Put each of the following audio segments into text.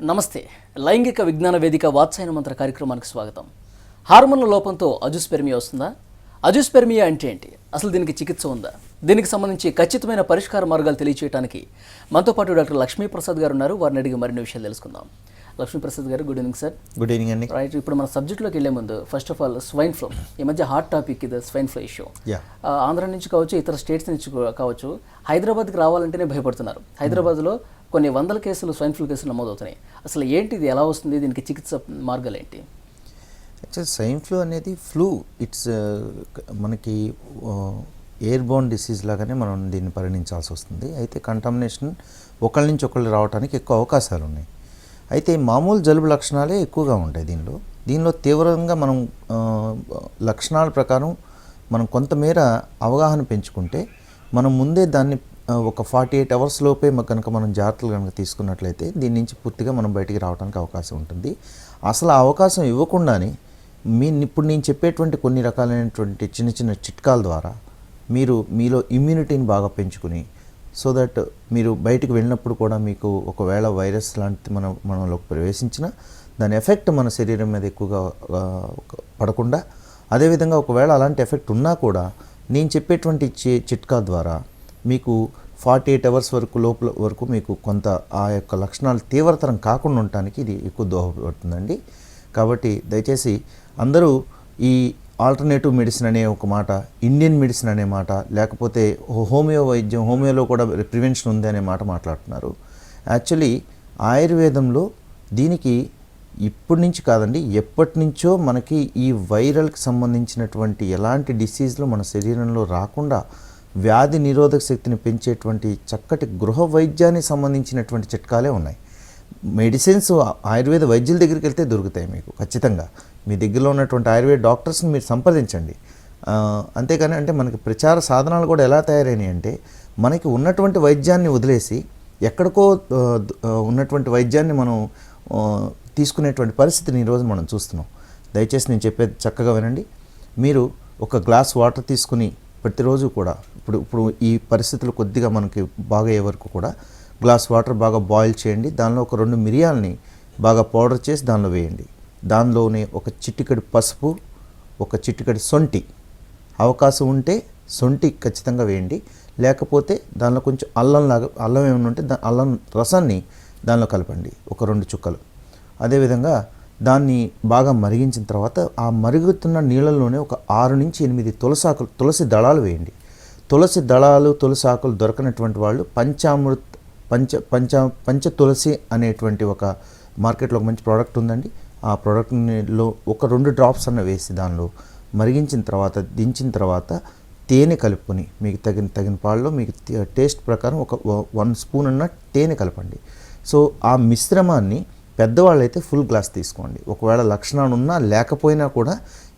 నమస్తే. లైంగిక విజ్ఞాన వేదిక వాత్సాయన మంత్ర కార్యక్రమానికి స్వాగతం. హార్మోన్ల లోపంతో అజుస్పెర్మియా వస్తుందా? అజుస్పెర్మియా అంటే ఏంటి? అసలు దీనికి చికిత్స ఉందా? దీనికి సంబంధించి ఖచ్చితమైన పరిష్కార మార్గాలు తెలియచేయడానికి మనతో పాటు డాక్టర్ లక్ష్మీప్రసాద్ గారు ఉన్నారు. వారిని అడిగి మరిన్ని విషయాలు తెలుసుకుందాం. లక్ష్మీప్రసాద్ గారు, good evening sir. Good evening అండి. రైట్, ఇప్పుడు మన సబ్జెక్ట్లోకి వెళ్లే ముందు first of all swine flu ఈ మధ్య హాట్ టాపిక్ ఇది. స్వైన్ ఫ్లూ ఇష్యూ ఆంధ్ర నుంచి కావచ్చు, ఇతర స్టేట్స్ నుంచి కావచ్చు, హైదరాబాద్కి రావాలంటేనే భయపడుతున్నారు. హైదరాబాద్లో కొన్ని వందల కేసులు స్వైన్ ఫ్లూ కేసులు నమోదవుతున్నాయి. అసలు ఏంటి ఇది, ఎలా వస్తుంది, దీనికి చికిత్స మార్గాలు ఏంటి? యాక్చువల్ స్వైన్ ఫ్లూ అనేది ఇట్స్ మనకి ఎయిర్ బోర్న్ డిసీజ్ లాగానే మనం దీన్ని పరిగణించాల్సి వస్తుంది. అయితే కంటామినేషన్ ఒకళ్ళ నుంచి ఒకళ్ళు రావడానికి ఎక్కువ అవకాశాలు ఉన్నాయి. అయితే మామూలు జలుబు లక్షణాలే ఎక్కువగా ఉంటాయి దీనిలో తీవ్రంగా మనం లక్షణాల ప్రకారం మనం కొంతమేర అవగాహన పెంచుకుంటే మనం ముందే దాన్ని ఒక 48 అవర్స్ లోపే కనుక మనం జాగ్రత్తలు కనుక తీసుకున్నట్లయితే దీని నుంచి పూర్తిగా మనం బయటికి రావడానికి అవకాశం ఉంటుంది. అసలు ఆ అవకాశం ఇవ్వకుండానే ఇప్పుడు నేను చెప్పేటువంటి కొన్ని రకాలైనటువంటి చిన్న చిన్న చిట్కాల ద్వారా మీరు మీలో ఇమ్యూనిటీని బాగా పెంచుకుని సో దట్ మీరు బయటికి వెళ్ళినప్పుడు కూడా మీకు ఒకవేళ వైరస్ లాంటిది మనలోకి ప్రవేశించినా దాని ఎఫెక్ట్ మన శరీరం మీద ఎక్కువగా పడకుండా, అదేవిధంగా ఒకవేళ అలాంటి ఎఫెక్ట్ ఉన్నా కూడా నేను చెప్పేటువంటి చిట్కా ద్వారా మీకు 48 అవర్స్ వరకు మీకు కొంత ఆ యొక్క లక్షణాలు తీవ్రతరం కాకుండా ఉండటానికి ఇది ఎక్కువ దోహదపడుతుందండి. కాబట్టి దయచేసి అందరూ ఈ ఆల్టర్నేటివ్ మెడిసిన్ అనే ఒక మాట, ఇండియన్ మెడిసిన్ అనే మాట, లేకపోతే హోమియోలో కూడా ప్రివెన్షన్ ఉంది అనే మాట మాట్లాడుతున్నారు. యాక్చువల్లీ ఆయుర్వేదంలో దీనికి ఇప్పటి నుంచి కాదండి, ఎప్పటి నుంచో మనకి ఈ వైరల్కి సంబంధించినటువంటి ఎలాంటి డిసీజ్లు మన శరీరంలో రాకుండా వ్యాధి నిరోధక శక్తిని పెంచేటువంటి చక్కటి గృహ వైద్యానికి సంబంధించినటువంటి చిట్కాలే ఉన్నాయి. మెడిసిన్స్ ఆయుర్వేద వైద్యుల దగ్గరికి వెళ్తే దొరుకుతాయి మీకు ఖచ్చితంగా. మీ దగ్గరలో ఉన్నటువంటి ఆయుర్వేద డాక్టర్స్ని మీరు సంప్రదించండి. అంతేకాని అంటే మనకి ప్రచార సాధనాలు కూడా ఎలా తయారైనాయి అంటే మనకి ఉన్నటువంటి వైద్యాన్ని వదిలేసి ఎక్కడికో ఉన్నటువంటి వైద్యాన్ని మనం తీసుకునేటువంటి పరిస్థితిని ఈరోజు మనం చూస్తున్నాం. దయచేసి నేను చెప్పేది చక్కగా వినండి. మీరు ఒక గ్లాస్ వాటర్ తీసుకుని ప్రతిరోజు కూడా ఇప్పుడు ఈ పరిస్థితులు కొద్దిగా మనకి బాగా అయ్యే వరకు కూడా గ్లాస్ వాటర్ బాగా బాయిల్ చేయండి. దానిలో ఒక 2 మిరియాలని బాగా పౌడర్ చేసి దానిలో వేయండి. దానిలోనే ఒక చిటికెడు పసుపు, ఒక చిటికెడు సొంటి, అవకాశం ఉంటే సొంటి ఖచ్చితంగా వేయండి. లేకపోతే దానిలో కొంచెం అల్లం ఏమైనా ఉంటే అల్లం రసాన్ని దానిలో కలపండి, ఒక 2 చుక్కలు. అదేవిధంగా దాన్ని బాగా మరిగించిన తర్వాత ఆ మరుగుతున్న నీళ్ళల్లోనే ఒక 6 నుంచి 8 తులసి దళాలు వేయండి. తులసి ఆకులు దొరకనటువంటి వాళ్ళు పంచ తులసి అనేటువంటి ఒక మార్కెట్లో ఒక మంచి ప్రోడక్ట్ ఉందండి. ఆ ప్రోడక్ట్లో ఒక 2 డ్రాప్స్ అన్న వేసి దానిలో మరిగించిన తర్వాత దించిన తర్వాత తేనె కలుపుకొని మీకు తగిన పాలలో మీకు టేస్ట్ ప్రకారం ఒక 1 స్పూన్ అన్న తేనె కలపండి. సో ఆ మిశ్రమాన్ని పెద్దవాళ్ళైతే ఫుల్ గ్లాస్ తీసుకోండి. ఒకవేళ లక్షణాలు ఉన్నా లేకపోయినా కూడా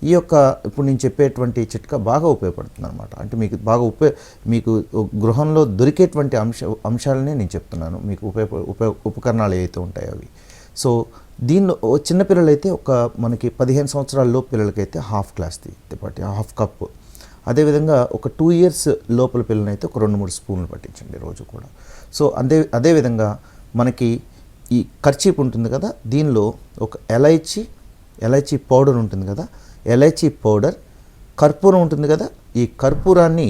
ఈ యొక్క ఇప్పుడు నేను చెప్పేటువంటి చిట్కా బాగా ఉపయోగపడుతుంది అనమాట. అంటే మీకు బాగా మీకు గృహంలో దొరికేటువంటి అంశాలనే నేను చెప్తున్నాను. మీకు ఉపకరణాలు ఏవైతే ఉంటాయో అవి. సో దీనిలో చిన్నపిల్లలైతే మనకి 15 సంవత్సరాల లోపు పిల్లలకైతే హాఫ్ గ్లాస్ పట్టి హాఫ్ కప్. అదేవిధంగా ఒక 2 years లోపల పిల్లలైతే ఒక 2-3 స్పూన్లు పట్టించండి రోజు కూడా. సో అదేవిధంగా మనకి ఈ కర్చీప్ ఉంటుంది కదా, దీనిలో ఒక ఎలైచీ పౌడర్ ఉంటుంది కదా, ఎలైచీ పౌడర్, కర్పూరం ఉంటుంది కదా, ఈ కర్పూరాన్ని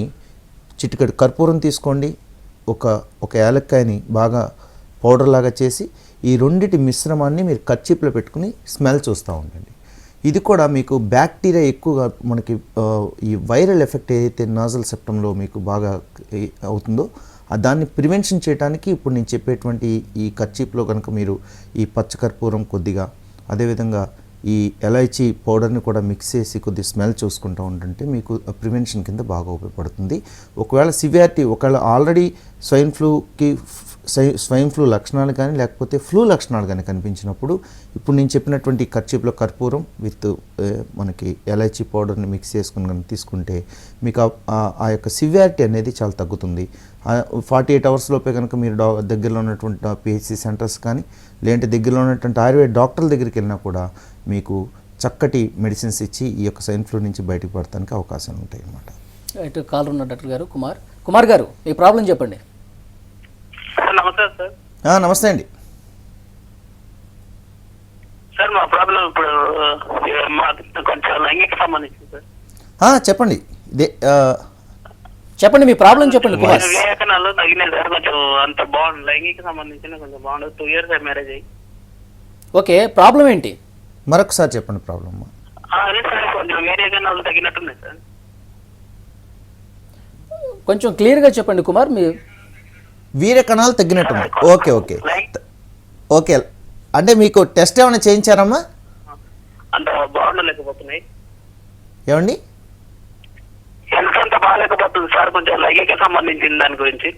చిటికెడు కర్పూరం తీసుకోండి. ఒక యాలక్కాయని బాగా పౌడర్ లాగా చేసి ఈ రెండిటి మిశ్రమాన్ని మీరు కర్చీప్లో పెట్టుకుని స్మెల్ చూస్తూ ఉండండి. ఇది కూడా మీకు బ్యాక్టీరియా ఎక్కువగా మనకి ఈ వైరల్ ఎఫెక్ట్ ఏదైతే నాజల్ సెప్టంలో మీకు బాగా అవుతుందో దాన్ని ప్రివెన్షన్ చేయడానికి ఇప్పుడు నేను చెప్పేటువంటి ఈ కర్చీప్లో కనుక మీరు ఈ పచ్చకర్పూరం కొద్దిగా, అదేవిధంగా ఈ ఎలైచీ పౌడర్ని కూడా మిక్స్ చేసి కొద్దిగా స్మెల్ చూసుకుంటూ ఉంటుంటే మీకు ప్రివెన్షన్ కింద బాగా ఉపయోగపడుతుంది. ఒకవేళ ఒకవేళ ఆల్రెడీ స్వైన్ ఫ్లూ లక్షణాలు కానీ లేకపోతే ఫ్లూ లక్షణాలు కానీ కనిపించినప్పుడు ఇప్పుడు నేను చెప్పినటువంటి కర్చీప్లో కర్పూరం విత్ మనకి ఎలైచీ పౌడర్ని మిక్స్ చేసుకుని కనుక తీసుకుంటే మీకు ఆ యొక్క సివియారిటీ అనేది చాలా తగ్గుతుంది. 48 అవర్స్ లోపే కనుక మీరు దగ్గరలో ఉన్నటువంటి పిహెచ్సి సెంటర్స్ కానీ లేదంటే దగ్గరలో ఉన్నటువంటి ఆయుర్వేద డాక్టర్ల దగ్గరికి వెళ్ళినా కూడా మీకు చక్కటి మెడిసిన్స్ ఇచ్చి ఈ యొక్క స్వైన్ ఫ్లూ నుంచి బయటకు పడటానికి అవకాశాలు ఉంటాయి అన్నమాట. రైట్, కాల్ ఉన్న డాక్టర్ గారు కుమార్ గారు, మీ ప్రాబ్లం చెప్పండి. నమస్తే సార్. నమస్తే అండి. సార్ మా ప్రాబ్లం ఇప్పుడు మా కొంచెం లైంగిక సంబంధించింది సార్. చెప్పండి. ఇదే చెప్పండి, మీ ప్రాబ్లం చెప్పండి కుమార్. వివేకనాలు తగినాయి సార్, కొంచెం అంత బాగుంది, లైంగిక సంబంధించిన కొంచెం బాగుండదు. 2 years మ్యారేజ్ అయ్యి. ఓకే, ప్రాబ్లం ఏంటి? మరొకసారి చెప్పండి ప్రాబ్లమ్. అదే సార్, కొంచెం వివేకనాలు తగినట్టున్నాయి సార్. కొంచెం క్లియర్గా చెప్పండి కుమార్. మీ వీర్య కణాలు తగ్గినట్టున్నాయి. Okay okay okay. అంటే మీకు టెస్ట్ ఏమైనా చేయించారమ్మా? అంత బాగుండలేకపోతున్నాయి. ఏమండి? హెల్త్ అంత బాగాలేకపోతుంది సార్, కొంచెం లైంగిక సంబంధించిన దాని గురించి.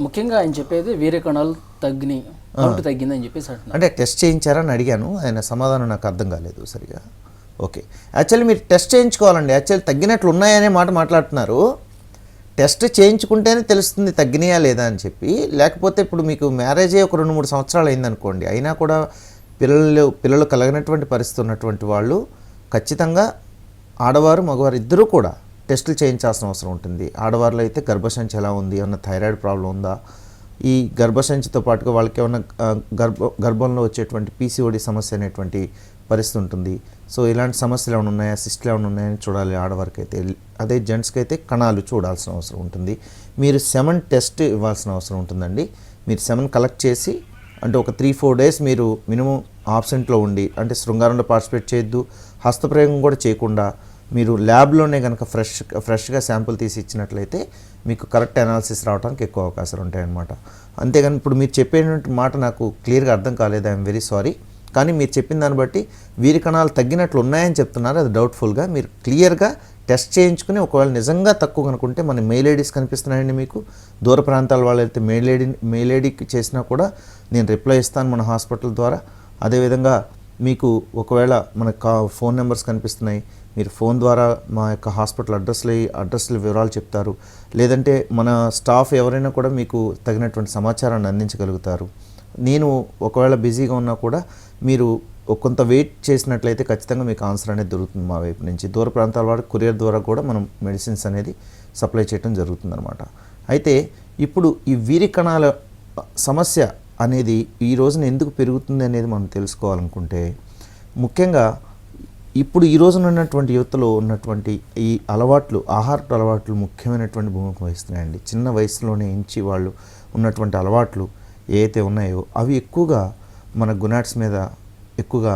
ముఖ్యంగా ఆయన చెప్పేది వీర్య కణాలు తగ్గినాయి, కౌంట్ తగ్గిందని చెప్పేసి అంటున్నారు. అంటే టెస్ట్ చేయించారని అడిగాను, ఆయన సమాధానం నాకు అర్థం కాలేదు సరిగా. ఓకే, యాక్చువల్లీ మీరు టెస్ట్ చేయించుకోవాలండి. యాక్చువల్లీ తగ్గినట్లు ఉన్నాయనే మాట మాట్లాడుతున్నారు. టెస్ట్ చేయించుకుంటేనే తెలుస్తుంది తగ్గినాయా లేదా అని చెప్పి. లేకపోతే ఇప్పుడు మీకు మ్యారేజ్ అయ్యి ఒక 2-3 సంవత్సరాలు అయిందనుకోండి, అయినా కూడా పిల్లలు కలగనటువంటి పరిస్థితి ఉన్నటువంటి వాళ్ళు ఖచ్చితంగా ఆడవారు మగవారు ఇద్దరూ కూడా టెస్టులు చేయించాల్సిన అవసరం ఉంటుంది. ఆడవారిలో అయితే గర్భసంచి ఎలా ఉంది, ఏమన్నా థైరాయిడ్ ప్రాబ్లం ఉందా, ఈ గర్భసంచితో పాటుగా వాళ్ళకి ఏమన్నా గర్భంలో వచ్చేటువంటి పీసీఓడి సమస్య అనేటువంటి పరిస్థితి ఉంటుంది. సో ఇలాంటి సమస్యలు ఏమైనా ఉన్నాయా, సిస్టులు ఏమైనా ఉన్నాయని చూడాలి ఆడవారికి అయితే. అదే జెంట్స్కి అయితే కణాలు చూడాల్సిన అవసరం ఉంటుంది. మీరు సెమన్ టెస్ట్ ఇవ్వాల్సిన అవసరం ఉంటుందండి. మీరు సెమన్ కలెక్ట్ చేసి, అంటే ఒక 3-4 days మీరు మినిమం ఆబ్సెంట్లో ఉండి, అంటే శృంగారంలో పార్టిసిపేట్ చేయొద్దు, హస్తప్రయోగం కూడా చేయకుండా మీరు ల్యాబ్లోనే కనుక ఫ్రెష్గా శాంపుల్ తీసి ఇచ్చినట్లయితే మీకు కరెక్ట్ అనాలిసిస్ రావడానికి ఎక్కువ అవకాశాలు ఉంటాయన్నమాట. అంతేగాని ఇప్పుడు మీరు చెప్పేటువంటి మాట నాకు క్లియర్గా అర్థం కాలేదు, ఐఎమ్ వెరీ సారీ. కానీ మీరు చెప్పిన దాన్ని బట్టి వీరి కణాలు తగ్గినట్లు ఉన్నాయని చెప్తున్నారు, అది డౌట్ఫుల్గా. మీరు క్లియర్గా టెస్ట్ చేయించుకుని ఒకవేళ నిజంగా తక్కువ కనుకుంటే మన మెయిల్ ఐడీస్ కనిపిస్తున్నాయండి మీకు. దూర ప్రాంతాల వాళ్ళైతే మెయిల్ ఐడీకి చేసినా కూడా నేను రిప్లై ఇస్తాను మన హాస్పిటల్ ద్వారా. అదేవిధంగా మీకు ఒకవేళ మన ఫోన్ నెంబర్స్ కనిపిస్తున్నాయి, మీరు ఫోన్ ద్వారా మా యొక్క హాస్పిటల్ అడ్రస్ల వివరాలు చెప్తారు. లేదంటే మన స్టాఫ్ ఎవరైనా కూడా మీకు తగినటువంటి సమాచారాన్ని అందించగలుగుతారు. నేను ఒకవేళ బిజీగా ఉన్నా కూడా మీరు కొంత వెయిట్ చేసినట్లయితే ఖచ్చితంగా మీకు ఆన్సర్ అనేది దొరుకుతుంది మా వైపు నుంచి. దూర ప్రాంతాల వారికి కొరియర్ ద్వారా కూడా మనం మెడిసిన్స్ అనేది సప్లై చేయడం జరుగుతుందన్నమాట. అయితే ఇప్పుడు ఈ వీరి కణాల సమస్య అనేది ఈ రోజున ఎందుకు పెరుగుతుంది అనేది మనం తెలుసుకోవాలనుకుంటే, ముఖ్యంగా ఇప్పుడు ఈ రోజున ఉన్నటువంటి యువతలో ఉన్నటువంటి ఈ అలవాట్లు, ఆహారపు అలవాట్లు ముఖ్యమైనటువంటి భూమిక వహిస్తున్నాయండి. చిన్న వయసులోనే ఎంచి వాళ్ళు ఉన్నటువంటి అలవాట్లు ఏవైతే ఉన్నాయో అవి ఎక్కువగా మన గునాట్స్ మీద ఎక్కువగా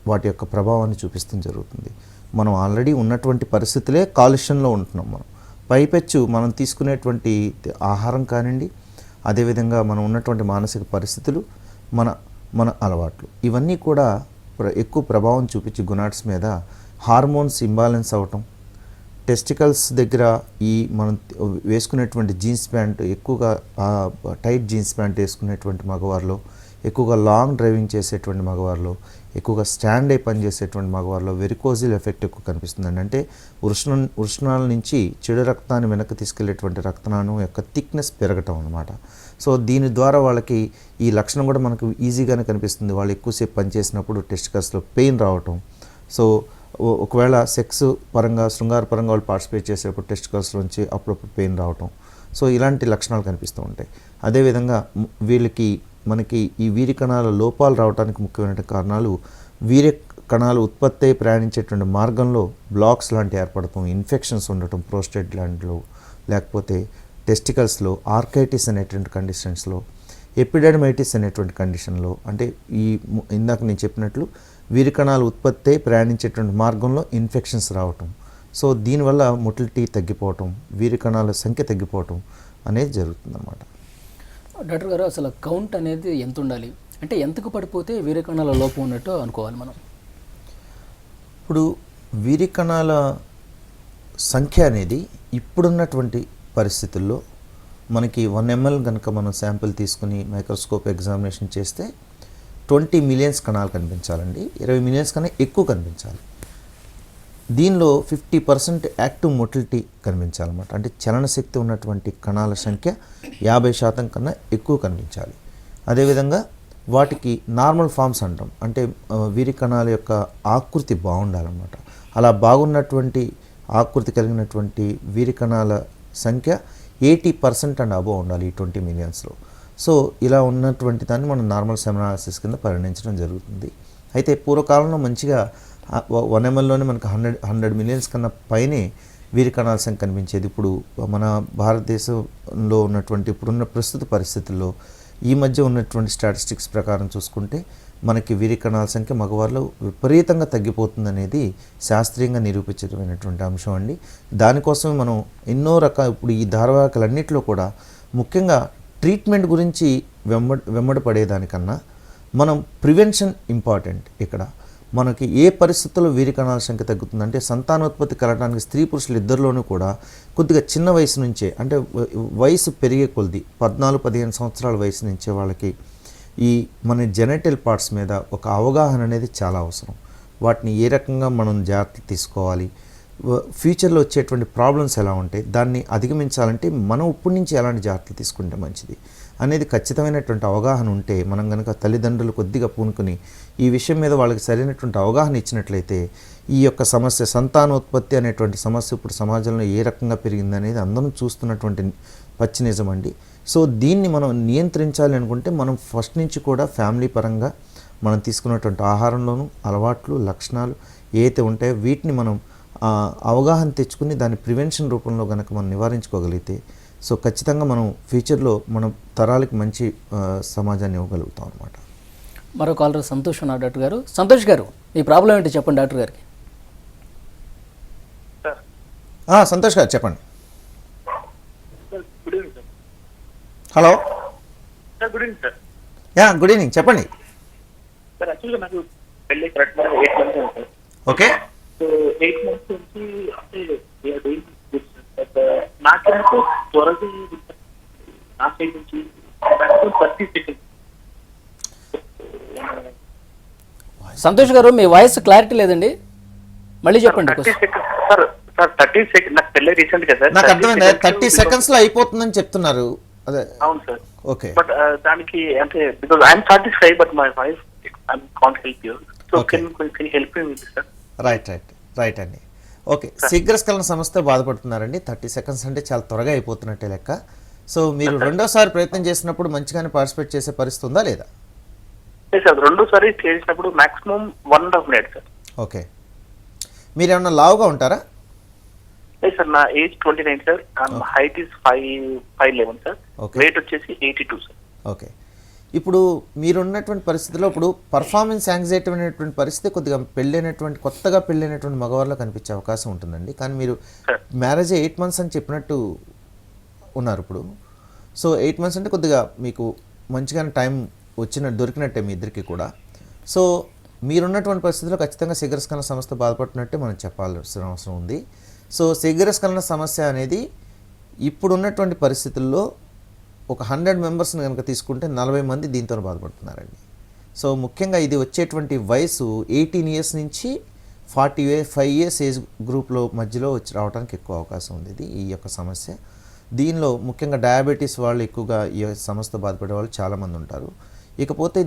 వాటి యొక్క ప్రభావాన్ని చూపిస్తూ జరుగుతుంది. మనం ఆల్రెడీ ఉన్నటువంటి పరిస్థితులే కాలుష్యంలో ఉంటున్నాం. మనం పైపెచ్చు మనం తీసుకునేటువంటి ఆహారం కానివ్వండి, అదేవిధంగా మనం ఉన్నటువంటి మానసిక పరిస్థితులు, మన అలవాట్లు, ఇవన్నీ కూడా ఎక్కువ ప్రభావం చూపించి గునాట్స్ మీద హార్మోన్స్ ఇంబ్యాలెన్స్ అవ్వటం, టెస్టికల్స్ దగ్గర ఈ మనం వేసుకునేటువంటి జీన్స్ ప్యాంట్ ఎక్కువగా టైట్ జీన్స్ ప్యాంట్ వేసుకునేటువంటి మగవారిలో, ఎక్కువగా లాంగ్ డ్రైవింగ్ చేసేటువంటి మగవారిలో, ఎక్కువగా స్టాండ్ అయి పనిచేసేటువంటి మగవారిలో వెరికోజిల్ ఎఫెక్ట్ ఎక్కువ కనిపిస్తుందండి. అంటే వృషణాల నుంచి చెడు రక్తాన్ని వెనక్కి తీసుకెళ్లేటువంటి రక్తనాళం యొక్క థిక్నెస్ పెరగటం అన్నమాట. సో దీని ద్వారా వాళ్ళకి ఈ లక్షణం కూడా మనకు ఈజీగానే కనిపిస్తుంది. వాళ్ళు ఎక్కువసేపు పనిచేసినప్పుడు టెస్టికల్స్లో పెయిన్ రావటం. సో ఒకవేళ సెక్స్ పరంగా, శృంగార పరంగా వాళ్ళు పార్టిసిపేట్ చేసేటప్పుడు టెస్టికల్స్ నుంచి అప్పుడప్పుడు పెయిన్ రావటం. సో ఇలాంటి లక్షణాలు కనిపిస్తూ ఉంటాయి. అదేవిధంగా వీళ్ళకి మనకి ఈ వీర్య కణాల లోపాలు రావడానికి ముఖ్యమైన కారణాలు, వీర్య కణాలు ఉత్పత్తి అయి ప్రయాణించేటువంటి మార్గంలో బ్లాక్స్ లాంటివి ఏర్పడటం, ఇన్ఫెక్షన్స్ ఉండటం ప్రోస్టేట్ గ్లాండ్లో, లేకపోతే టెస్టికల్స్లో ఆర్కైటిస్ అనేటువంటి కండిషన్స్లో, ఎపిడెర్మైటిస్ అనేటువంటి కండిషన్లో, అంటే ఈ ఇందాక నేను చెప్పినట్లు వీర్య కణాలు ఉత్పత్తి అయి ప్రయాణించేటువంటి మార్గంలో ఇన్ఫెక్షన్స్ రావటం. సో దీనివల్ల మొటిలిటీ తగ్గిపోవటం, వీర్య కణాల సంఖ్య తగ్గిపోవటం అనేది జరుగుతుందన్నమాట. డాక్టర్ గారు, అసలు కౌంట్ అనేది ఎంత ఉండాలి, అంటే ఎంతకు పడిపోతే వీర్య కణాల లోపం ఉన్నట్టు అనుకోవాలి మనం? ఇప్పుడు వీర్య కణాల సంఖ్య అనేది ఇప్పుడున్నటువంటి పరిస్థితుల్లో మనకి 1 ml కనుక మనం శాంపిల్ తీసుకుని మైక్రోస్కోప్ ఎగ్జామినేషన్ చేస్తే 20 million కణాలు కనిపించాలండి. 20 million కన్నా ఎక్కువ కనిపించాలి. దీనిలో 50% యాక్టివ్ మొటిలిటీ కనిపించాలన్నమాట. అంటే చలనశక్తి ఉన్నటువంటి కణాల సంఖ్య 50% కన్నా ఎక్కువ కనిపించాలి. అదేవిధంగా వాటికి నార్మల్ ఫామ్స్ అంటాం, అంటే వీర్య కణాల యొక్క ఆకృతి బాగుండాలన్నమాట. అలా బాగున్నటువంటి ఆకృతి కలిగినటువంటి వీర్య కణాల సంఖ్య 80% అండ్ అబోవ్ ఉండాలి ఈ 20 millionsలో. సో ఇలా ఉన్నటువంటి దాన్ని మనం నార్మల్ సెమినాలిసిస్ కింద పరిగణించడం జరుగుతుంది. అయితే పూర్వకాలంలో మంచిగా 1 mlలోనే మనకు 100 మిలియన్స్ కన్నా పైనే వీరికణాల సంఖ్య కనిపించేది. ఇప్పుడు మన భారతదేశంలో ఉన్నటువంటి ఇప్పుడున్న ప్రస్తుత పరిస్థితుల్లో ఈ మధ్య ఉన్నటువంటి స్టాటిస్టిక్స్ ప్రకారం చూసుకుంటే మనకి వీరికణాల సంఖ్య మగవారిలో విపరీతంగా తగ్గిపోతుందనేది శాస్త్రీయంగా నిరూపించడమైనటువంటి అంశం అండి. దానికోసమే మనం ఎన్నో రకాల ఇప్పుడు ఈ ధారావాహికలన్నింటిలో కూడా ముఖ్యంగా ట్రీట్మెంట్ గురించి వెంబడపడేదానికన్నా మనం ప్రివెన్షన్ ఇంపార్టెంట్. ఇక్కడ మనకి ఏ పరిస్థితుల్లో వీరికణాల సంఖ్య తగ్గుతుందంటే సంతానోత్పత్తి కలగడానికి స్త్రీ పురుషులు ఇద్దరిలోనూ కూడా కొద్దిగా చిన్న వయసు నుంచే, అంటే వయసు పెరిగే కొద్ది 14-15 సంవత్సరాల వయసు నుంచే వాళ్ళకి ఈ మన జెనెటల్ పార్ట్స్ మీద ఒక అవగాహన అనేది చాలా అవసరం. వాటిని ఏ రకంగా మనం జాగ్రత్తలు తీసుకోవాలి, ఫ్యూచర్లో వచ్చేటువంటి ప్రాబ్లమ్స్ ఎలా ఉంటాయి, దాన్ని అధిగమించాలంటే మనం ఇప్పటి నుంచి ఎలాంటి జాగ్రత్తలు తీసుకుంటే మంచిది అనేది ఖచ్చితమైనటువంటి అవగాహన ఉంటే, మనం కనుక తల్లిదండ్రులు కొద్దిగా పూనుకుని ఈ విషయం మీద వాళ్ళకి సరైనటువంటి అవగాహన ఇచ్చినట్లయితే ఈ యొక్క సమస్య సంతానోత్పత్తి అనేటువంటి సమస్య ఇప్పుడు సమాజంలో ఏ రకంగా పెరిగిందనేది అందరం చూస్తున్నటువంటి పచ్చి నిజం అండి. సో దీన్ని మనం నియంత్రించాలి అనుకుంటే మనం ఫస్ట్ నుంచి కూడా ఫ్యామిలీ పరంగా మనం తీసుకున్నటువంటి ఆహారంలోనూ అలవాట్లు లక్షణాలు ఏవైతే ఉంటాయో వీటిని మనం అవగాహన తెచ్చుకుని దాని ప్రివెన్షన్ రూపంలో కనుక మనం నివారించుకోగలిగితే సో ఖచ్చితంగా మనం ఫ్యూచర్లో మనం తరాలకి మంచి సమాజాన్ని ఇవ్వగలుగుతాం అనమాట. మరో కాలర్ సంతోష్ ఉన్నారు డాక్టర్ గారు. సంతోష్ గారు, మీ ప్రాబ్లం ఏంటి చెప్పండి డాక్టర్ గారికి. సంతోష్ గారు చెప్పండి. Hello sir, good evening sir. Good evening, చెప్పండి. సార్ యాక్చువల్గా నాకు పెళ్ళి కరెక్ట్గా 8 months ఉంది సార్. ఓకే. సో 8 months నుంచి అంటే నాకెందుకు త్వరగా నా సైడ్ నుంచి 30 seconds. సంతోష్ గారు, మీ వాయిస్ క్లారిటీ లేదండి, మళ్ళీ చెప్పండి. 30 seconds సార్. సార్ 30 seconds నాకు పెళ్ళి రీసెంట్ గా సార్. నాకు అర్థమైంది, 30 seconds అయిపోతుందని చెప్తున్నారు. అదే అవును సార్. ఓకే. బట్ దానికి అంటే because I'm satisfied but my wife can't help you. So can help me with sir. Right అండి. ఓకే, శీఘ్రస్ఖలన సమస్యతో బాధపడుతున్నారండి. 30 seconds అంటే చాలా త్వరగా అయిపోతున్నట్టే లెక్క. సో మీరు రెండోసారి ప్రయత్నం చేసినప్పుడు మంచిగానే పార్టిసిపేట్ చేసే పరిస్థితి ఉందా లేదా? సార్ రెండోసారి చేసినప్పుడు మాక్సిమం 1.5 minutes సార్. ఓకే. మీరు ఏమన్నా లావుగా ఉంటారా? లేదు సార్, నా age 29 sir. Height is 5'11" sir. Weight వచ్చేసి 82 సార్. ఓకే. ఇప్పుడు మీరున్నటువంటి పరిస్థితిలో ఇప్పుడు పర్ఫార్మెన్స్ యాంగ్జైటీ అనేటువంటి పరిస్థితి కొద్దిగా కొత్తగా పెళ్ళైనటువంటి మగవారిలో కనిపించే అవకాశం ఉంటుందండి. కానీ మీరు మ్యారేజ్ 8 months అని చెప్పినట్టు ఉన్నారు ఇప్పుడు. సో 8 months అంటే కొద్దిగా మీకు మంచిగానే టైం దొరికినట్టే మీ ఇద్దరికి కూడా. సో మీరున్నటువంటి పరిస్థితిలో ఖచ్చితంగా శీఘ్రస్ఖలన సమస్యతో బాధపడుతున్నట్టే మనం చెప్పాల్సిన అవసరం ఉంది. సో శీఘ్రస్ఖలన సమస్య అనేది ఇప్పుడున్నటువంటి పరిస్థితుల్లో ఒక 100 మెంబర్స్ని కనుక తీసుకుంటే 40 మంది దీంతో బాధపడుతున్నారండి. సో ముఖ్యంగా ఇది వచ్చేటువంటి వయసు 18 years నుంచి 45 years ఏజ్ గ్రూప్లో మధ్యలో రావడానికి ఎక్కువ అవకాశం ఉంది ఈ యొక్క సమస్య. దీనిలో ముఖ్యంగా డయాబెటీస్ వాళ్ళు ఎక్కువగా ఈ సమస్యతో బాధపడే వాళ్ళు చాలామంది ఉంటారు. ఇకపోతే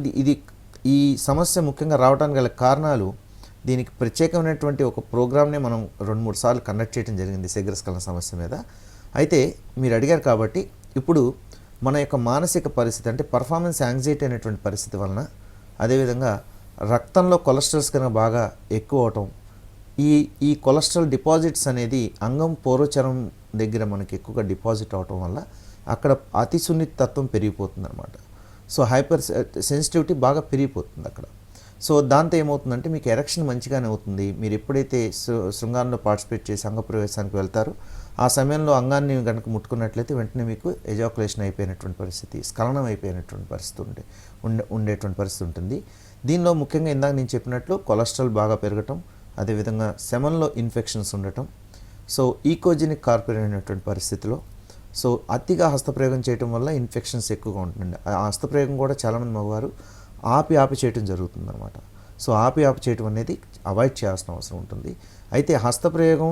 ఈ సమస్య ముఖ్యంగా రావడానికి గల కారణాలు, దీనికి ప్రత్యేకమైనటువంటి ఒక ప్రోగ్రామ్నే మనం 2-3 సార్లు కండక్ట్ చేయడం జరిగింది శీఘ్రస్ఖలన సమస్య మీద. అయితే మీరు అడిగారు కాబట్టి ఇప్పుడు మన యొక్క మానసిక పరిస్థితి అంటే పర్ఫార్మెన్స్ యాంగ్జైటీ అనేటువంటి పరిస్థితి వలన, అదేవిధంగా రక్తంలో కొలెస్ట్రాల్స్ కనుక బాగా ఎక్కువ అవటం, ఈ కొలెస్ట్రాల్ డిపాజిట్స్ అనేది అంగం పూర్వచరం దగ్గర మనకి ఎక్కువగా డిపాజిట్ అవటం వల్ల అక్కడ అతి సున్నితత్వం పెరిగిపోతుంది అనమాట. సో హైపర్ సెన్సిటివిటీ బాగా పెరిగిపోతుంది అక్కడ. సో దాంతో ఏమవుతుందంటే మీకు ఎరెక్షన్ మంచిగానే అవుతుంది. మీరు ఎప్పుడైతే శృంగారంలో పార్టిసిపేట్ చేసి అంగప్రవేశానికి వెళ్తారో ఆ సమయంలో అంగాన్ని కనుక ముట్టుకున్నట్లయితే వెంటనే మీకు ఎజాకులేషన్ అయిపోయినటువంటి పరిస్థితి, స్ఖలనం అయిపోయినటువంటి పరిస్థితి ఉండేటువంటి పరిస్థితి ఉంటుంది. దీనిలో ముఖ్యంగా ఇందాక నేను చెప్పినట్లు కొలెస్ట్రాల్ బాగా పెరగటం, అదేవిధంగా సెమన్లో ఇన్ఫెక్షన్స్ ఉండటం, సో ఈకోజెనిక్ కార్పొరేట్ అనేటువంటి పరిస్థితిలో సో అతిగా హస్తప్రయోగం చేయడం వల్ల ఇన్ఫెక్షన్స్ ఎక్కువగా ఉంటుందండి. ఆ హస్తప్రయోగం కూడా చాలామంది మగవారు ఆపి చేయడం జరుగుతుందన్నమాట. సో ఆపి చేయడం అనేది అవాయిడ్ చేయాల్సిన అవసరం ఉంటుంది. అయితే హస్తప్రయోగం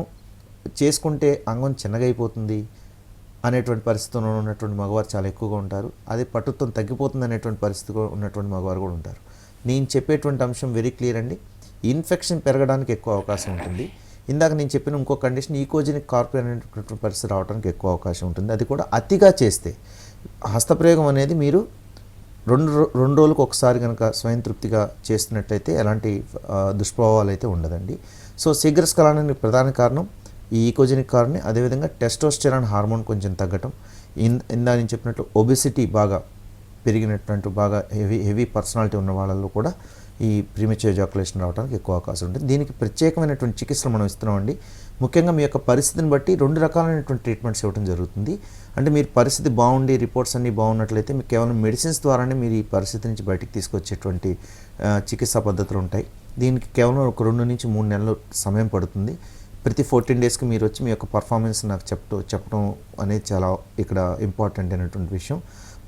చేసుకుంటే అంగం చిన్నగైపోతుంది అనేటువంటి పరిస్థితిలో ఉన్నటువంటి మగవారు చాలా ఎక్కువగా ఉంటారు. అది పట్టుత్వం తగ్గిపోతుంది అనేటువంటి పరిస్థితి ఉన్నటువంటి మగవారు కూడా ఉంటారు. నేను చెప్పేటువంటి అంశం వెరీ క్లియర్ అండి. ఇన్ఫెక్షన్ పెరగడానికి ఎక్కువ అవకాశం ఉంటుంది. ఇందాక నేను చెప్పిన ఇంకో కండిషన్ ఈకోజెనిక్ కార్పొరేట్ అనేటువంటి పరిస్థితి రావడానికి ఎక్కువ అవకాశం ఉంటుంది. అది కూడా అతిగా చేస్తే, హస్తప్రయోగం అనేది మీరు రెండు రోజులకు ఒకసారి కనుక స్వయం తృప్తిగా చేస్తున్నట్లయితే ఎలాంటి దుష్ప్రభావాలు అయితే ఉండదండి. సో శీఘ్రస్ఖలనానికి ప్రధాన కారణం ఈ ఈకోజెనిక్ కారణం, అదేవిధంగా టెస్టోస్టెరాన్ హార్మోన్ కొంచెం తగ్గటం, ఇందా నేను చెప్పినట్లు ఒబెసిటీ బాగా పెరిగినటువంటి బాగా హెవీ పర్సనాలిటీ ఉన్న వాళ్ళల్లో కూడా ఈ ప్రీమెచ్యూర్ ఎజాకులేషన్ రావడానికి ఎక్కువ అవకాశం ఉంటుంది. దీనికి ప్రత్యేకమైనటువంటి చికిత్సలు మనం ఇస్తున్నామండి. ముఖ్యంగా మీ యొక్క పరిస్థితిని బట్టి 2 రకాలైనటువంటి ట్రీట్మెంట్స్ ఇవ్వడం జరుగుతుంది. అంటే మీరు పరిస్థితి బాగుండి రిపోర్ట్స్ అన్నీ బాగున్నట్లయితే మీకు కేవలం మెడిసిన్స్ ద్వారానే మీరు ఈ పరిస్థితి నుంచి బయటికి తీసుకొచ్చేటువంటి చికిత్సా పద్ధతులు ఉంటాయి. దీనికి కేవలం ఒక 2 నుంచి 3 నెలలు సమయం పడుతుంది. ప్రతి 14 డేస్కి మీరు వచ్చి మీ యొక్క పర్ఫార్మెన్స్ నాకు చెప్పడం అనేది చాలా ఇక్కడ ఇంపార్టెంట్ అయినటువంటి విషయం.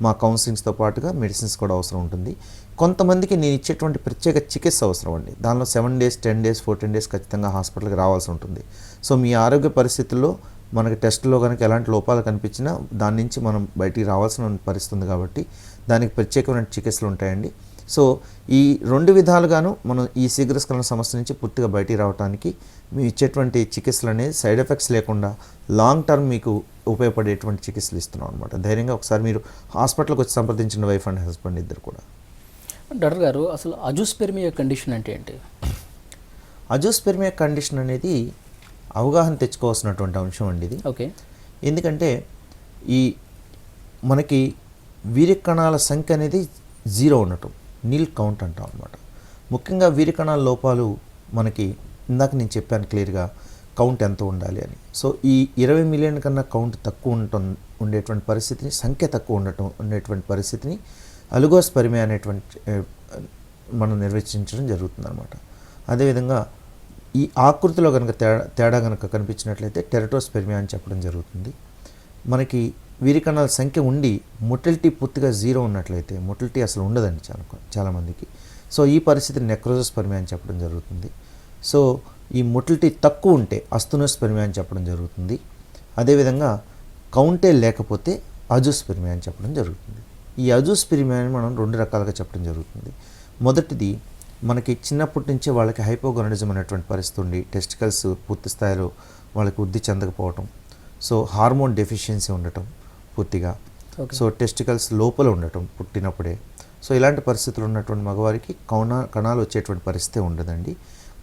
మా కౌన్సిలింగ్స్తో పాటుగా మెడిసిన్స్ కూడా అవసరం ఉంటుంది. కొంతమందికి నేను ఇచ్చేటువంటి ప్రత్యేక చికిత్స అవసరం అండి. దానిలో 7 డేస్ 10 డేస్ 14 డేస్ ఖచ్చితంగా హాస్పిటల్కి రావాల్సి ఉంటుంది. సో మీ ఆరోగ్య పరిస్థితుల్లో మనకి టెస్ట్లో కనుక ఎలాంటి లోపాలు కనిపించినా దాని నుంచి మనం బయటికి రావాల్సిన పరిస్థితి ఉంది కాబట్టి దానికి ప్రత్యేకమైన చికిత్సలు ఉంటాయండి. సో ఈ 2 విధాలుగాను మనం ఈ శీఘ్రస్ఖలన సమస్య నుంచి పూర్తిగా బయటికి రావడానికి మేము ఇచ్చేటువంటి చికిత్సలు అనేది సైడ్ ఎఫెక్ట్స్ లేకుండా లాంగ్ టర్మ్ మీకు ఉపయోగపడేటువంటి చికిత్సలు ఇస్తున్నాం అనమాట. ధైర్యంగా ఒకసారి మీరు హాస్పిటల్కి వచ్చి సంప్రదించిన వైఫ్ అండ్ హస్బెండ్ ఇద్దరు కూడా. డాక్టర్ గారు, అసలు అజూస్పెర్మియా కండిషన్ అంటే ఏంటి? అజూస్పెర్మియా కండిషన్ అనేది అవగాహన తెచ్చుకోవాల్సినటువంటి అంశం అండి ఇది. ఓకే. ఎందుకంటే ఈ మనకి వీర్య కణాల సంఖ్య అనేది 0 ఉండటం, నీల్ కౌంట్ అంటాం అనమాట. ముఖ్యంగా వీర్య కణాల లోపాలు మనకి ఇందాక నేను చెప్పాను క్లియర్గా కౌంట్ ఎంత ఉండాలి అని. సో ఈ 20 మిలియన్ కన్నా కౌంట్ తక్కువ ఉండేటువంటి పరిస్థితిని, సంఖ్య తక్కువ ఉండేటువంటి పరిస్థితిని అలిగోస్పెర్మియా అనేటువంటి మనం నిర్వచించడం జరుగుతుందన్నమాట. అదేవిధంగా ఈ ఆకృతిలో కనుక తేడా కనుక కనిపించినట్లయితే టెరటోస్పెర్మియా అని చెప్పడం జరుగుతుంది. మనకి వీర్య కణాల సంఖ్య ఉండి మొటిలిటీ పూర్తిగా 0 ఉన్నట్లయితే, మొటిలిటీ అసలు ఉండదండి చాలామందికి. సో ఈ పరిస్థితిని నెక్రోజోస్పెర్మియా అని చెప్పడం జరుగుతుంది. సో ఈ మొటిలిటీ తక్కువ ఉంటే అస్తునోస్పెర్మియా అని చెప్పడం జరుగుతుంది. అదేవిధంగా కౌంటే లేకపోతే అజూస్పెర్మియా అని చెప్పడం జరుగుతుంది. ఈ అజూస్పెర్మియాని మనం 2 రకాలుగా చెప్పడం జరుగుతుంది. మొదటిది మనకి చిన్నప్పటి నుంచే వాళ్ళకి హైపోగొనాడిజం అనేటువంటి పరిస్థితి ఉండి టెస్టికల్స్ పూర్తి స్థాయిలో వాళ్ళకి వృద్ధి చెందకపోవటం, సో హార్మోన్ డెఫిషియన్సీ ఉండటం పూర్తిగా, సో టెస్టికల్స్ లోపల ఉండటం పుట్టినప్పుడే. సో ఇలాంటి పరిస్థితులు ఉన్నటువంటి మగవారికి కణాలు వచ్చేటువంటి పరిస్థితి ఉండదండి.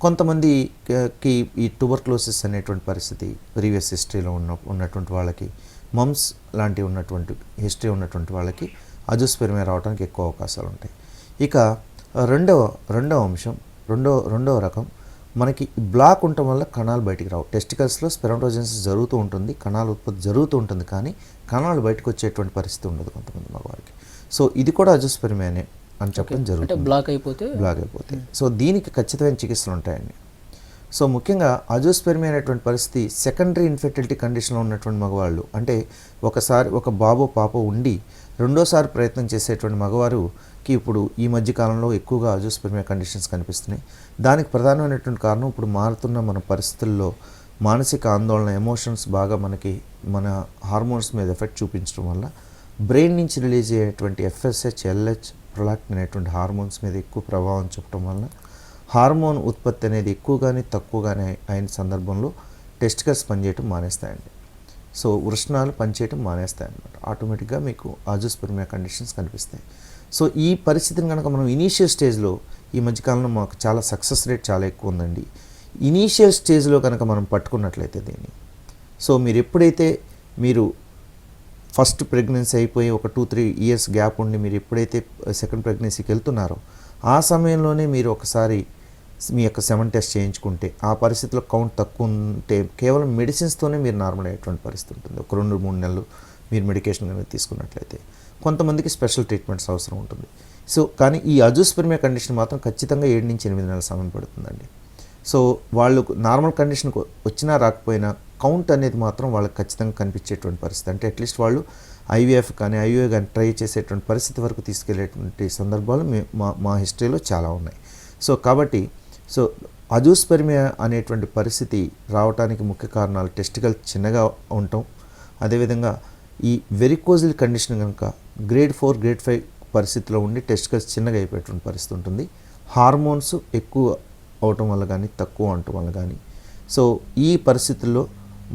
కొంతమందికి ఈ ట్యూబర్క్లోసిస్ అనేటువంటి పరిస్థితి ప్రీవియస్ హిస్టరీలో ఉన్నటువంటి వాళ్ళకి, మమ్స్ లాంటి ఉన్నటువంటి హిస్టరీ ఉన్నటువంటి వాళ్ళకి అజూస్పెర్మియా రావడానికి ఎక్కువ అవకాశాలు ఉంటాయి. ఇక రెండవ అంశం, రెండవ రకం మనకి బ్లాక్ ఉండటం వల్ల కణాలు బయటికి రావు. టెస్టికల్స్లో స్పెర్మటోజెనిసిస్ జరుగుతూ ఉంటుంది, కణాల ఉత్పత్తి జరుగుతూ ఉంటుంది, కానీ కణాలు బయటకు వచ్చేటువంటి పరిస్థితి ఉండదు కొంతమంది మగవారికి. సో ఇది కూడా అజూస్పెర్మియానే అని చెప్పడం జరుగుతుంది. బ్లాక్ అయిపోతే సో దీనికి ఖచ్చితమైన చికిత్సలు ఉంటాయండి. సో ముఖ్యంగా అజూస్పెర్మియా అనేటువంటి పరిస్థితి సెకండరీ ఇన్ఫెర్టిలిటీ కండిషన్లో ఉన్నటువంటి మగవాళ్ళు, అంటే ఒకసారి ఒక బాబో పాపో ఉండి రెండోసారి ప్రయత్నం చేసేటువంటి మగవారుకి ఇప్పుడు ఈ మధ్య కాలంలో ఎక్కువగా అజూస్పెర్మియా కండిషన్స్ కనిపిస్తున్నాయి. దానికి ప్రధానమైనటువంటి కారణం ఇప్పుడు మారుతున్న మన పరిస్థితుల్లో మానసిక ఆందోళన, ఎమోషన్స్ బాగా మన హార్మోన్స్ మీద ఎఫెక్ట్ చూపించడం వల్ల బ్రెయిన్ నుంచి రిలీజ్ అయ్యేటువంటి FSH, LH, ప్రొలాక్టిన్ అనేటువంటి హార్మోన్స్ మీద ఎక్కువ ప్రభావం చూపడం వల్ల హార్మోన్ ఉత్పత్తి అనేది ఎక్కువగానే తక్కువగానే అయిన సందర్భంలో టెస్టికల్స్ పనిచేయటం మానేస్తాయండి. సో వృషణాలు పనిచేయటం మానేస్తాయి అన్నమాట. ఆటోమేటిక్గా మీకు అజూస్పెర్మియా కండిషన్స్ కనిపిస్తాయి. సో ఈ పరిస్థితిని కనుక మనం ఇనీషియల్ స్టేజ్లో ఈ మధ్యకాలంలో మాకు చాలా సక్సెస్ రేట్ చాలా ఎక్కువ ఉందండి. ఇనీషియల్ స్టేజ్లో కనుక మనం పట్టుకున్నట్లయితే దీన్ని, సో మీరు ఎప్పుడైతే ఫస్ట్ ప్రెగ్నెన్సీ అయిపోయి ఒక 2-3 ఇయర్స్ గ్యాప్ ఉండి మీరు ఎప్పుడైతే సెకండ్ ప్రెగ్నెన్సీకి వెళ్తున్నారో ఆ సమయంలోనే మీరు ఒకసారి మీ యొక్క సెమన్ టెస్ట్ చేయించుకుంటే ఆ పరిస్థితిలో కౌంట్ తక్కువ ఉంటే కేవలం మెడిసిన్స్తోనే మీరు నార్మల్ అయ్యేటువంటి పరిస్థితి ఉంటుంది. ఒక 2-3 నెలలు మీరు మెడికేషన్ కనుక తీసుకున్నట్లయితే. కొంతమందికి స్పెషల్ ట్రీట్మెంట్స్ అవసరం ఉంటుంది. సో కానీ ఈ అజూస్పెర్మియా కండిషన్ మాత్రం ఖచ్చితంగా 7 నుంచి 8 నెలల సమయం పడుతుందండి. సో వాళ్ళు నార్మల్ కండిషన్కి వచ్చినా రాకపోయినా కౌంట్ అనేది మాత్రం వాళ్ళకి ఖచ్చితంగా కనిపించేటువంటి పరిస్థితి. అంటే అట్లీస్ట్ వాళ్ళు IVF కానీ IUI కానీ ట్రై చేసేటువంటి పరిస్థితి వరకు తీసుకెళ్లేటువంటి సందర్భాలు మా హిస్టరీలో చాలా ఉన్నాయి. సో కాబట్టి అజూస్పెర్మియా అనేటువంటి పరిస్థితి రావడానికి ముఖ్య కారణాలు టెస్టికల్ చిన్నగా ఉండటం, అదేవిధంగా ఈ వెరికోజల్ కండిషన్ కనుక గ్రేడ్ 4, గ్రేడ్ 5 పరిస్థితిలో ఉండి టెస్టికల్స్ చిన్నగా అయిపోయేటువంటి పరిస్థితి ఉంటుంది. హార్మోన్స్ ఎక్కువ అవటం వల్ల కానీ తక్కువ అవటం వల్ల కానీ, సో ఈ పరిస్థితుల్లో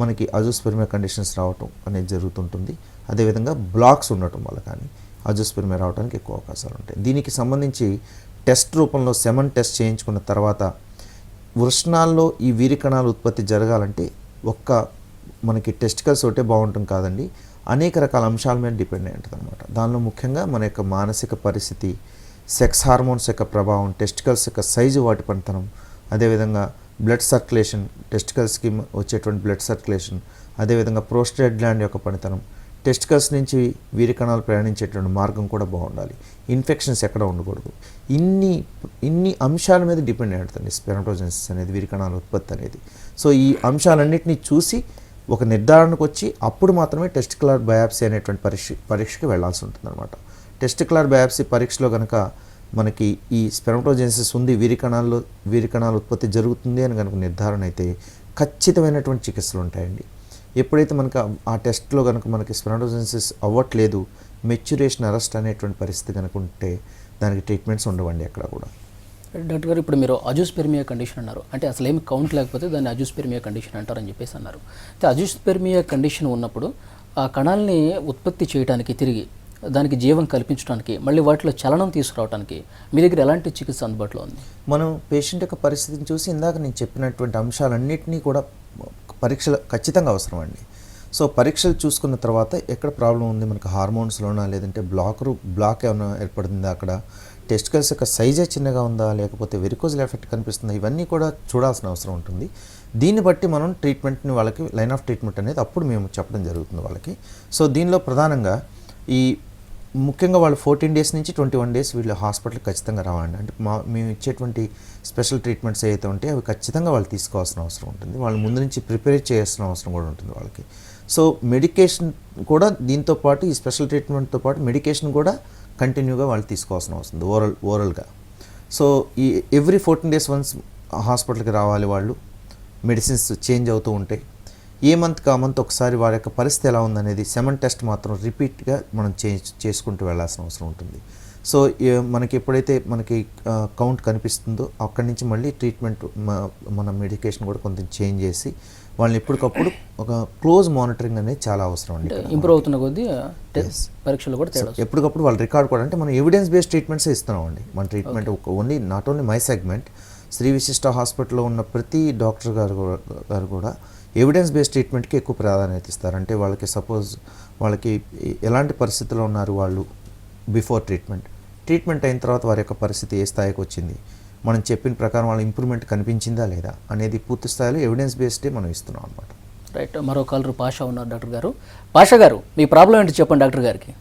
మనకి అజూస్పెర్మియా కండిషన్స్ రావటం అనేది జరుగుతుంటుంది. అదేవిధంగా బ్లాక్స్ ఉండటం వల్ల కానీ అజోస్పెర్మియా రావడానికి ఎక్కువ అవకాశాలు ఉంటాయి. దీనికి సంబంధించి టెస్ట్ రూపంలో సెమన్ టెస్ట్ చేయించుకున్న తర్వాత వృషణాల్లో ఈ వీరికణాలు ఉత్పత్తి జరగాలంటే ఒక్క మనకి టెస్టికల్స్ ఒకటే బాగుంటుంది కాదండి, అనేక రకాల అంశాల మీద డిపెండ్ అయి ఉంటుంది అనమాట. దానిలో ముఖ్యంగా మన యొక్క మానసిక పరిస్థితి, సెక్స్ హార్మోన్స్ యొక్క ప్రభావం, టెస్టికల్స్ యొక్క సైజు, వాటి పనితనం, అదేవిధంగా బ్లడ్ సర్క్యులేషన్, టెస్టికల్స్కి వచ్చేటువంటి బ్లడ్ సర్క్యులేషన్, అదేవిధంగా ప్రోస్టేట్ గ్లాండ్ యొక్క పనితనం, టెస్టికల్స్ నుంచి వీరికణాలు ప్రయాణించేటువంటి మార్గం కూడా బాగుండాలి, ఇన్ఫెక్షన్స్ ఎక్కడ ఉండకూడదు. ఇన్ని అంశాల మీద డిపెండ్ అయి ఉంటుంది స్పెర్మటోజెనిసిస్ అనేది, వీరికణాల ఉత్పత్తి అనేది. సో ఈ అంశాలన్నింటినీ చూసి ఒక నిర్ధారణకు వచ్చి అప్పుడు మాత్రమే టెస్టికులర్ బయాప్సీ అనేటువంటి పరీక్షకి వెళ్లాల్సి ఉంటుంది అనమాట. టెస్టికులర్ బయాప్సీ పరీక్షలో కనుక మనకి ఈ స్పెర్మటోజెనిసిస్ ఉంది, వీరికణాల ఉత్పత్తి జరుగుతుంది అని కనుక నిర్ధారణ అయితే ఖచ్చితమైనటువంటి చికిత్సలు ఉంటాయండి. ఎప్పుడైతే మనకు ఆ టెస్ట్లో కనుక మనకి స్పెర్మటోజెనిసిస్ అవ్వట్లేదు, మెచ్యురేషన్ అరెస్ట్ అనేటువంటి పరిస్థితి కనుక ఉంటే దానికి ట్రీట్మెంట్స్ ఉండవండి ఎక్కడ కూడా. డాక్టర్ గారు, ఇప్పుడు మీరు అజోస్పెర్మియా కండిషన్ అన్నారు, అంటే అసలు ఏమి కౌంట్ లేకపోతే దాన్ని అజోస్పెర్మియా కండిషన్ అంటారని చెప్పేసి అన్నారు. అయితే అజోస్పెర్మియా కండిషన్ ఉన్నప్పుడు ఆ కణాలని ఉత్పత్తి చేయడానికి, తిరిగి దానికి జీవం కల్పించడానికి, మళ్ళీ వాటిలో చలనం తీసుకురావడానికి మీ దగ్గర ఎలాంటి చికిత్స అందుబాటులో ఉంది? మనం పేషెంట్ యొక్క పరిస్థితిని చూసి ఇందాక నేను చెప్పినటువంటి అంశాలన్నింటినీ కూడా పరీక్షలు ఖచ్చితంగా అవసరం అండి. సో పరీక్షలు చూసుకున్న తర్వాత ఎక్కడ ప్రాబ్లం ఉంది, మనకు హార్మోన్స్లోనా లేదంటే బ్లాక్ ఏమైనా ఏర్పడుతుందా, అక్కడ టెస్టికల్స్ యొక్క సైజే చిన్నగా ఉందా, లేకపోతే వెరికోజల్ ఎఫెక్ట్ కనిపిస్తుందా, ఇవన్నీ కూడా చూడాల్సిన అవసరం ఉంటుంది. దీన్ని బట్టి మనం ట్రీట్మెంట్ని వాళ్ళకి లైన్ ఆఫ్ ట్రీట్మెంట్ అనేది అప్పుడు మేము చెప్పడం జరుగుతుంది వాళ్ళకి. సో దీనిలో ప్రధానంగా ముఖ్యంగా వాళ్ళు 14 డేస్ నుంచి 21 డేస్ వీళ్ళు హాస్పిటల్కి ఖచ్చితంగా రావండి. అంటే మేము ఇచ్చేటువంటి స్పెషల్ ట్రీట్మెంట్స్ ఏవైతే ఉంటాయో అవి ఖచ్చితంగా వాళ్ళు తీసుకోవాల్సిన అవసరం ఉంటుంది. వాళ్ళు ముందు నుంచి ప్రిపేర్ చేయాల్సిన అవసరం కూడా ఉంటుంది వాళ్ళకి. సో మెడికేషన్ కూడా దీంతో పాటు, ఈ స్పెషల్ ట్రీట్మెంట్తో పాటు మెడికేషన్ కూడా కంటిన్యూగా వాళ్ళు తీసుకోవాల్సిన అవసరం ఓరల్గా. సో ఈ ఎవ్రీ 14 డేస్ వన్స్ హాస్పిటల్కి రావాలి వాళ్ళు. మెడిసిన్స్ చేంజ్ అవుతూ ఉంటాయి. ఏ మంత్కి ఆ మంత్ ఒకసారి వారి యొక్క పరిస్థితి ఎలా ఉందనేది సెమన్ టెస్ట్ మాత్రం రిపీట్గా మనం చేసుకుంటూ వెళ్ళాల్సిన అవసరం ఉంటుంది. సో మనకి ఎప్పుడైతే మనకి కౌంట్ కనిపిస్తుందో అక్కడి నుంచి మళ్ళీ ట్రీట్మెంట్, మన మెడికేషన్ కూడా కొంచెం చేంజ్ చేసి వాళ్ళని ఎప్పటికప్పుడు ఒక క్లోజ్ మానిటరింగ్ అనేది చాలా అవసరం అండి. ఇంప్రూవ్ అవుతున్న కొద్దీ పరీక్షలు కూడా ఎప్పటికప్పుడు వాళ్ళు రికార్డ్ కూడా, అంటే మనం ఎవిడెన్స్ బేస్డ్ ట్రీట్మెంట్స్ ఇస్తున్నాం అండి. మన treatment only not only my segment, Shri Vishishta హాస్పిటల్లో ఉన్న ప్రతి డాక్టర్ గారు కూడా ఎవిడెన్స్ బేస్డ్ ట్రీట్మెంట్కి ఎక్కువ ప్రాధాన్యత ఇస్తారు. అంటే వాళ్ళకి సపోజ్ వాళ్ళకి ఎలాంటి పరిస్థితుల్లో ఉన్నారు వాళ్ళు బిఫోర్ ట్రీట్మెంట్ అయిన తర్వాత వారి యొక్క పరిస్థితి ఏ స్థాయికి వచ్చింది, మనం చెప్పిన ప్రకారం వాళ్ళ ఇంప్రూవ్మెంట్ కనిపించిందా లేదా అనేది పూర్తి స్థాయిలో ఎవిడెన్స్ బేస్డే మనం ఇస్తున్నాం అనమాట. రైట్. మరో కాలర్ పాషా ఉన్నారు. డాక్టర్ గారు, పాషా గారు మీ ప్రాబ్లం ఏంటి చెప్పండి డాక్టర్ గారికి.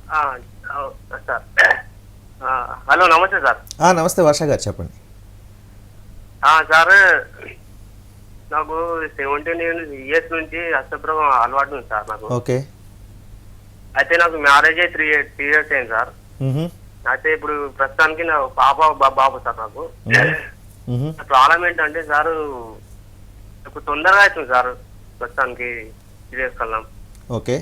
హలో, నమస్తే సార్. నమస్తే వర్ష గారు, చెప్పండి. సార్, నాకు 17 years నుంచి అష్టప్రభం అలవాటు ఉంది సార్ నాకు. ఓకే. అయితే నాకు మ్యారేజ్ అయ్యి 3 years అయింది సార్. అయితే ఇప్పుడు ప్రస్తుతానికి నా పాప బాబు సార్. నాకు ప్రాబ్లం ఏంటంటే సార్, ఇప్పుడు తొందరగా అవుతుంది సార్ ప్రస్తుతానికి చేసుకెళ్ళాం. ఓకే.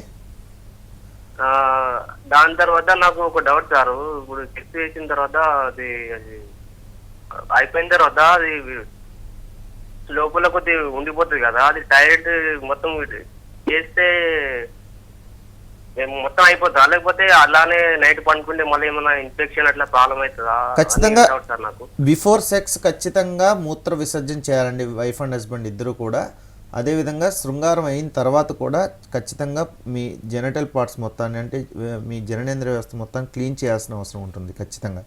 దాని తర్వాత నాకు ఒక డౌట్ సార్, ఇప్పుడు చెక్ చేసిన తర్వాత అది అయిపోయిన తర్వాత అది లోపల కొద్ది ఉండిపోతుంది కదా, అది టైర్డ్ మొత్తం చేస్తే మొత్తం అయిపోతుందా, లేకపోతే అలానే నైట్ పండుకుంటే మళ్ళీ ఏమైనా ఇన్ఫెక్షన్ అట్లా ప్రాబ్లం అవుతుందా? ఖచ్చితంగా బిఫోర్ సెక్స్ ఖచ్చితంగా మూత్ర విసర్జన చేయాలండి వైఫ్ అండ్ హస్బెండ్ ఇద్దరు కూడా. అదేవిధంగా శృంగారం అయిన తర్వాత కూడా ఖచ్చితంగా మీ జెనిటల్ పార్ట్స్ మొత్తాన్ని, అంటే మీ జననేంద్రియ వ్యవస్థ మొత్తాన్ని క్లీన్ చేయాల్సిన అవసరం ఉంటుంది. ఖచ్చితంగా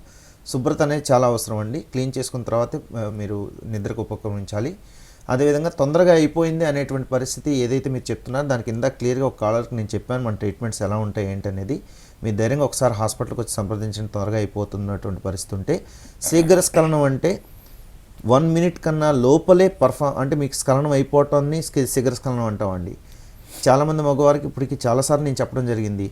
శుభ్రత అనేది చాలా అవసరం అండి. క్లీన్ చేసుకున్న తర్వాతే మీరు నిద్రకు ఉపక్రమించాలి. అదేవిధంగా తొందరగా అయిపోయింది అనేటువంటి పరిస్థితి ఏదైతే మీరు చెప్తున్నారో దాని కింద క్లియర్గా ఒక కాలర్కి నేను చెప్పాను మన ట్రీట్మెంట్స్ ఎలా ఉంటాయి ఏంటనేది. మీరు ధైర్యంగా ఒకసారి హాస్పిటల్కి వచ్చి సంప్రదించిన తొందరగా అయిపోతున్నటువంటి పరిస్థితి ఉంటే, శీఘ్రస్ఖలనం అంటే 1 minute కన్నా లోపలే అంటే మీకు స్ఖలనం అయిపోవటాన్ని శీఘ్రస్ఖలనం అంటామండి. చాలామంది మగవారికి ఇప్పటికీ చాలాసార్లు నేను చెప్పడం జరిగింది,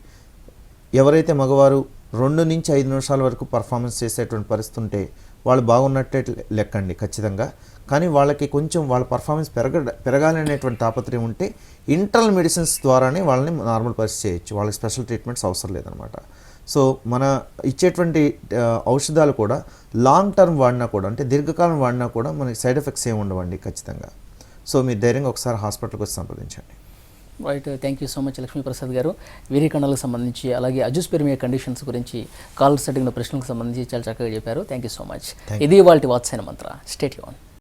ఎవరైతే మగవారు 2 నుంచి 5 నిమిషాల వరకు పర్ఫార్మెన్స్ చేసేటువంటి పరిస్థితి ఉంటే వాళ్ళు బాగున్నట్టే లెక్కండి ఖచ్చితంగా. కానీ వాళ్ళకి కొంచెం వాళ్ళ పర్ఫార్మెన్స్ పెరగాలి అనేటువంటి తాపత్రయం ఉంటే ఇంటర్నల్ మెడిసిన్స్ ద్వారానే వాళ్ళని నార్మల్ పరిస్థితి చేయొచ్చు. వాళ్ళకి స్పెషల్ ట్రీట్మెంట్స్ అవసరం లేదనమాట. సో మన ఇచ్చేటువంటి ఔషధాలు కూడా లాంగ్ టర్మ్ వాడినా కూడా, అంటే దీర్ఘకాలం వాడినా కూడా మనకి సైడ్ ఎఫెక్ట్స్ ఏమి ఉండవండి ఖచ్చితంగా. సో మీరు ధైర్యంగా ఒకసారి హాస్పిటల్కి వచ్చి సంప్రదించండి. Right, thank you so much Lakshmi Prasad గారు. వీర్యకండాలకు సంబంధించి అలాగే అజుస్పెర్మియా కండిషన్స్ గురించి కాల్ అడిగిన ప్రశ్నలకు సంబంధించి చాలా చక్కగా చెప్పారు. Thank you so much. ఇది ఇవాల్టి వాత్సాయన మంత్ర. Stay tune.